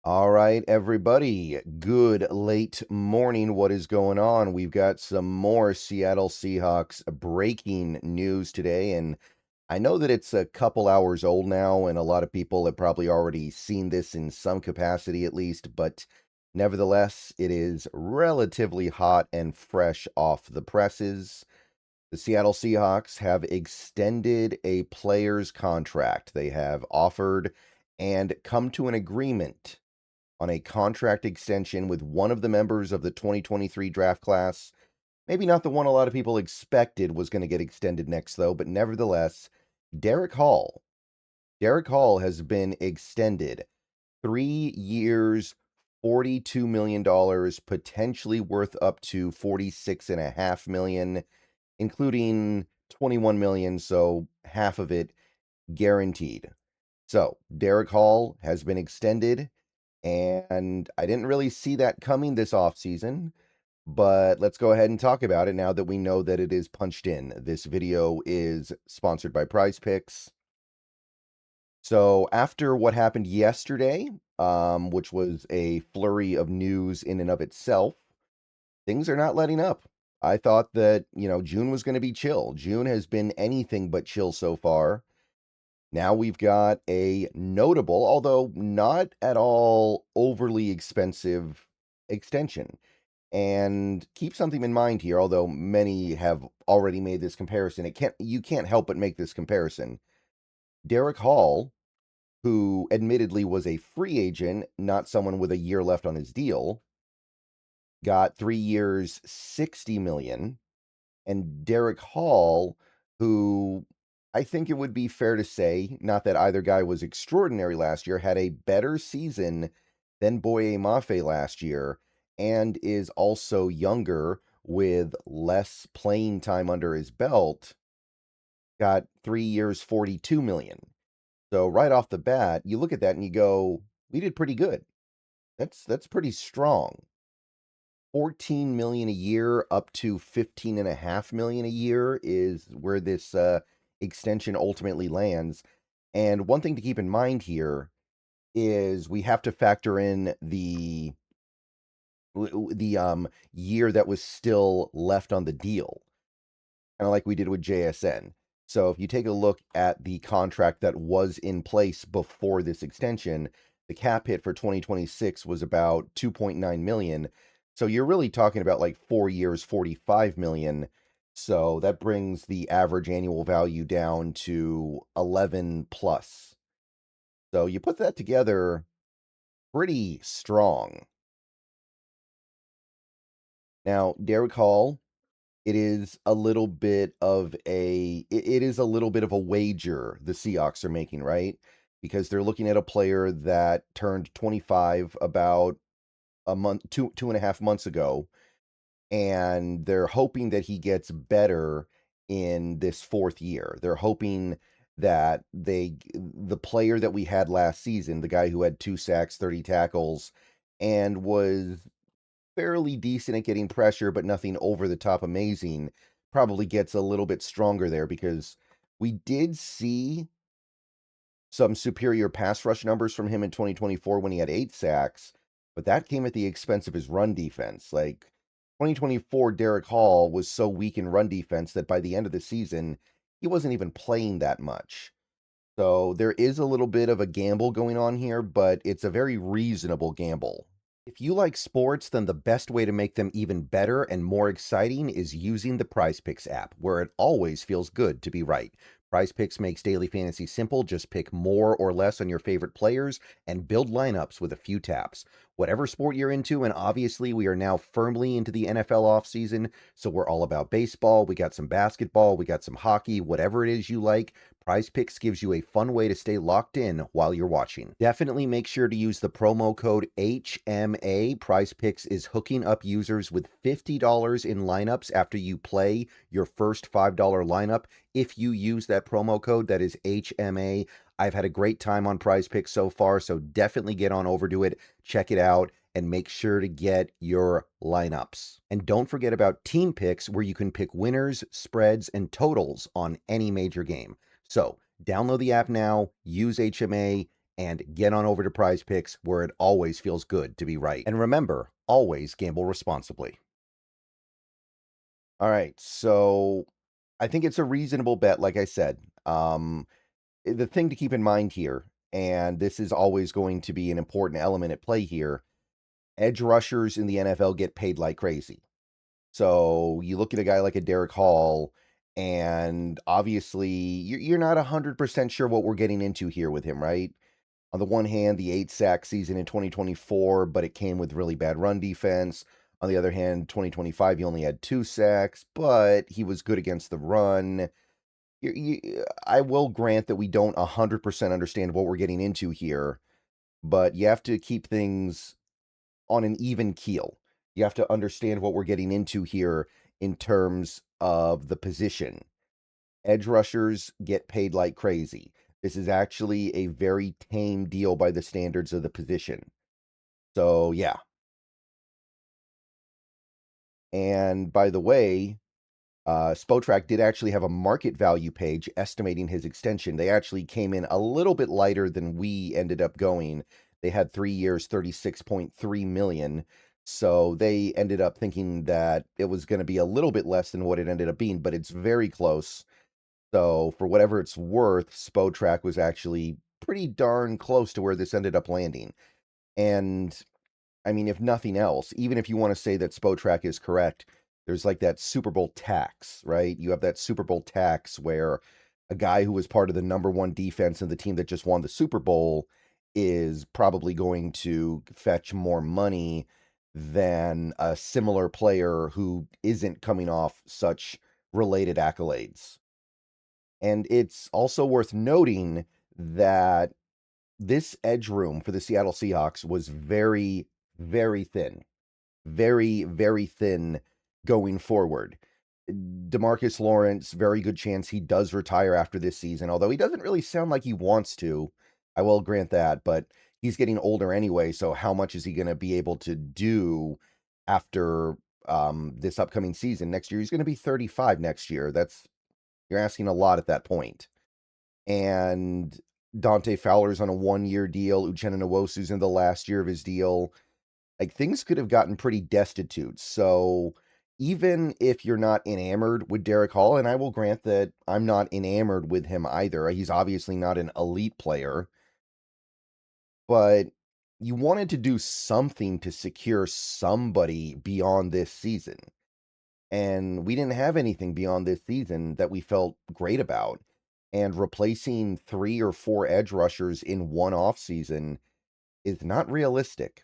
All right, everybody. Good late morning. What is going on? We've got some more Seattle Seahawks breaking news today, and I know that it's a couple hours old now, and a lot of people have probably already seen this in some capacity at least, but nevertheless, it is relatively hot and fresh off the presses. The Seattle Seahawks have extended a player's contract. They have offered and come to an agreement on a contract extension with one of the members of the 2023 draft class. Maybe not the one a lot of people expected was going to get extended next, though, but nevertheless, Derick Hall. Derick Hall has been extended 3 years, $42 million, potentially worth up to $46.5 million, including $21 million, so half of it guaranteed. So, Derick Hall has been extended. And I didn't really see that coming this offseason, but let's go ahead and talk about it now that we know that it is punched in. This video is sponsored by Prize Picks. So after what happened yesterday, which was a flurry of news in and of itself, things are not letting up. I thought that, June was going to be chill. June has been anything but chill so far. Now we've got a notable, although not at all overly expensive extension. And keep something in mind here, although many have already made this comparison. You can't help but make this comparison. Derick Hall, who admittedly was a free agent, not someone with a year left on his deal, got 3 years, $60 million, and Derick Hall, who I think it would be fair to say, not that either guy was extraordinary last year, had a better season than Boye Mafe last year, and is also younger with less playing time under his belt, got 3 years, $42 million. So right off the bat, you look at that and you go, we did pretty good. That's pretty strong. 14 million a year up to 15.5 million a year is where this extension ultimately lands. And one thing to keep in mind here is we have to factor in the year that was still left on the deal, kind of like we did with JSN. So if you take a look at the contract that was in place before this extension, the cap hit for 2026 was about 2.9 million. So you're really talking about like 4 years, 45 million. So that brings the average annual value down to 11 plus. So you put that together, pretty strong. Now, Derick Hall, it is a little bit of a wager the Seahawks are making, right? Because they're looking at a player that turned 25 about a month, 2.5 months ago, and they're hoping that he gets better in this fourth year. They're hoping that the player that we had last season, the guy who had 2 sacks, 30 tackles, and was fairly decent at getting pressure, but nothing over the top amazing, probably gets a little bit stronger there because we did see some superior pass rush numbers from him in 2024 when he had 8 sacks, but that came at the expense of his run defense. Like 2024, Derick Hall was so weak in run defense that by the end of the season, he wasn't even playing that much. So there is a little bit of a gamble going on here, but it's a very reasonable gamble. If you like sports, then the best way to make them even better and more exciting is using the PrizePicks app, where it always feels good to be right. PrizePicks makes daily fantasy simple. Just pick more or less on your favorite players and build lineups with a few taps. Whatever sport you're into, and obviously we are now firmly into the NFL offseason, so we're all about baseball. We got some basketball, we got some hockey, whatever it is you like. PrizePicks gives you a fun way to stay locked in while you're watching. Definitely make sure to use the promo code HMA. PrizePicks is hooking up users with $50 in lineups after you play your first $5 lineup. If you use that promo code, that is HMA. I've had a great time on PrizePicks so far, so definitely get on over to it, check it out, and make sure to get your lineups. And don't forget about team picks, where you can pick winners, spreads, and totals on any major game. So download the app now, use HMA, and get on over to Prize Picks, where it always feels good to be right. And remember, always gamble responsibly. All right, so I think it's a reasonable bet, like I said. The thing to keep in mind here, and this is always going to be an important element at play here, edge rushers in the NFL get paid like crazy. So you look at a guy like a Derick Hall, and obviously you're not 100% sure what we're getting into here with him, right? On the one hand, the 8-sack season in 2024, but it came with really bad run defense. On the other hand, 2025, he only had 2 sacks, but he was good against the run. I will grant that we don't 100% understand what we're getting into here, but you have to keep things on an even keel. You have to understand what we're getting into here in terms of the position. Edge rushers get paid like crazy. This is actually a very tame deal by the standards of the position. So, yeah. And by the way, Spotrac did actually have a market value page estimating his extension. They actually came in a little bit lighter than we ended up going. They had 3 years, 36.3 million. So they ended up thinking that it was going to be a little bit less than what it ended up being, but it's very close. So for whatever it's worth, Spotrac was actually pretty darn close to where this ended up landing. And I mean, if nothing else, even if you want to say that Spotrac is correct, there's like that Super Bowl tax, right? You have that Super Bowl tax where a guy who was part of the number one defense and the team that just won the Super Bowl is probably going to fetch more money than a similar player who isn't coming off such related accolades. And it's also worth noting that this edge room for the Seattle Seahawks was very, very thin. Very, very thin going forward. DeMarcus Lawrence, very good chance he does retire after this season, although he doesn't really sound like he wants to. I will grant that, but he's getting older anyway, so how much is he going to be able to do after this upcoming season? Next year, he's going to be 35 next year. You're asking a lot at that point. And Dante Fowler's on a 1-year deal. Uchenna Nwosu's in the last year of his deal. Like, things could have gotten pretty destitute. So even if you're not enamored with Derick Hall, and I will grant that I'm not enamored with him either, he's obviously not an elite player, but you wanted to do something to secure somebody beyond this season. And we didn't have anything beyond this season that we felt great about. And replacing 3 or 4 edge rushers in one off season is not realistic.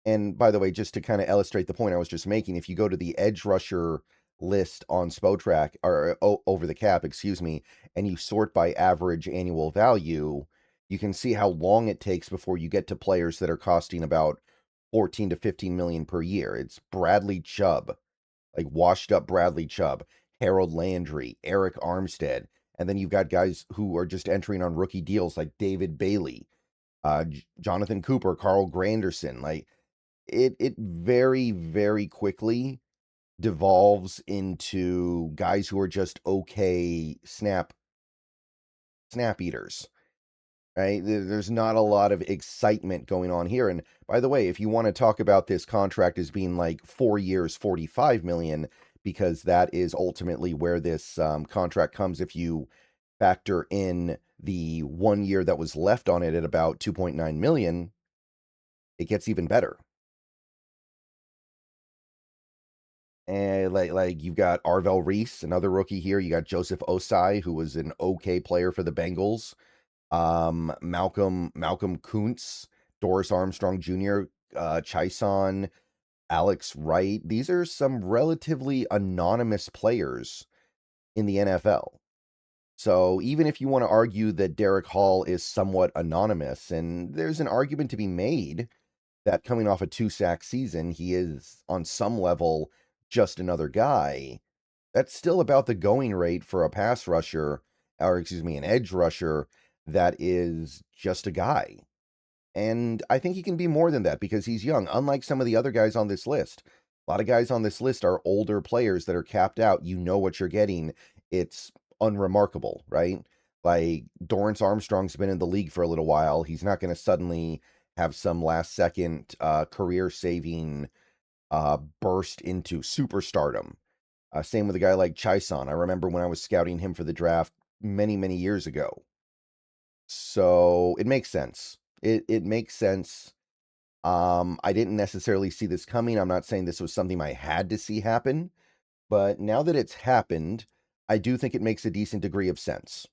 And by the way, just to kind of illustrate the point I was just making, if you go to the edge rusher list on Spotrac or over the cap, excuse me, and you sort by average annual value, you can see how long it takes before you get to players that are costing about 14 to 15 million per year. It's Bradley Chubb, like washed up Bradley Chubb, Harold Landry, Eric Armstead, and then you've got guys who are just entering on rookie deals like David Bailey, Jonathan Cooper, Carl Granderson. Like, it very, very quickly devolves into guys who are just okay snap eaters, right? There's not a lot of excitement going on here. And by the way, if you want to talk about this contract as being like 4 years, 45 million, because that is ultimately where this contract comes if you factor in the 1 year that was left on it at about 2.9 million, it gets even better. And like you've got Arvell Reese, another rookie here. You got Joseph Osai, who was an okay player for the Bengals. Malcolm Kuntz, Doris Armstrong Jr., Chison, Alex Wright. These are some relatively anonymous players in the NFL. So even if you want to argue that Derick Hall is somewhat anonymous, and there's an argument to be made that coming off a 2-sack season, he is on some level just another guy. That's still about the going rate for a pass rusher, or excuse me, an edge rusher that is just a guy. And I think he can be more than that because he's young, unlike some of the other guys on this list. A lot of guys on this list are older players that are capped out. You know what you're getting. It's unremarkable, right? Like, Dorrance Armstrong's been in the league for a little while. He's not going to suddenly have some last-second career-saving burst into superstardom. Same with a guy like Chison. I remember when I was scouting him for the draft many, many years ago. So it makes sense. It makes sense. I didn't necessarily see this coming. I'm not saying this was something I had to see happen, but now that it's happened, I do think it makes a decent degree of sense.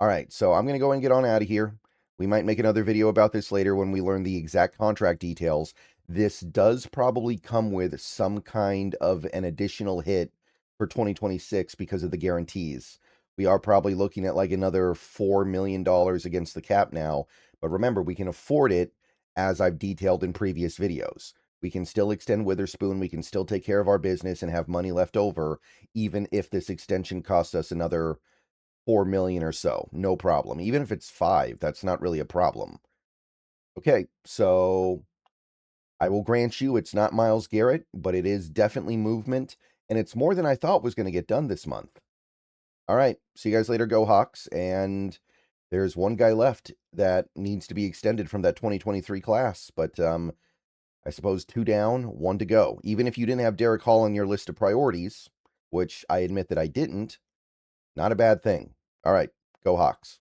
All right, so I'm going to go and get on out of here. We might make another video about this later when we learn the exact contract details. This does probably come with some kind of an additional hit for 2026 because of the guarantees. We are probably looking at like another $4 million against the cap now. But remember, we can afford it, as I've detailed in previous videos. We can still extend Witherspoon. We can still take care of our business and have money left over, even if this extension costs us another 4 million or so. No problem. Even if it's 5, that's not really a problem. Okay, so I will grant you it's not Myles Garrett, but it is definitely movement, and it's more than I thought was going to get done this month. All right, see you guys later, Go Hawks, and there's one guy left that needs to be extended from that 2023 class, but I suppose 2 down, 1 to go. Even if you didn't have Derick Hall on your list of priorities, which I admit that I didn't, not a bad thing. All right, Go Hawks.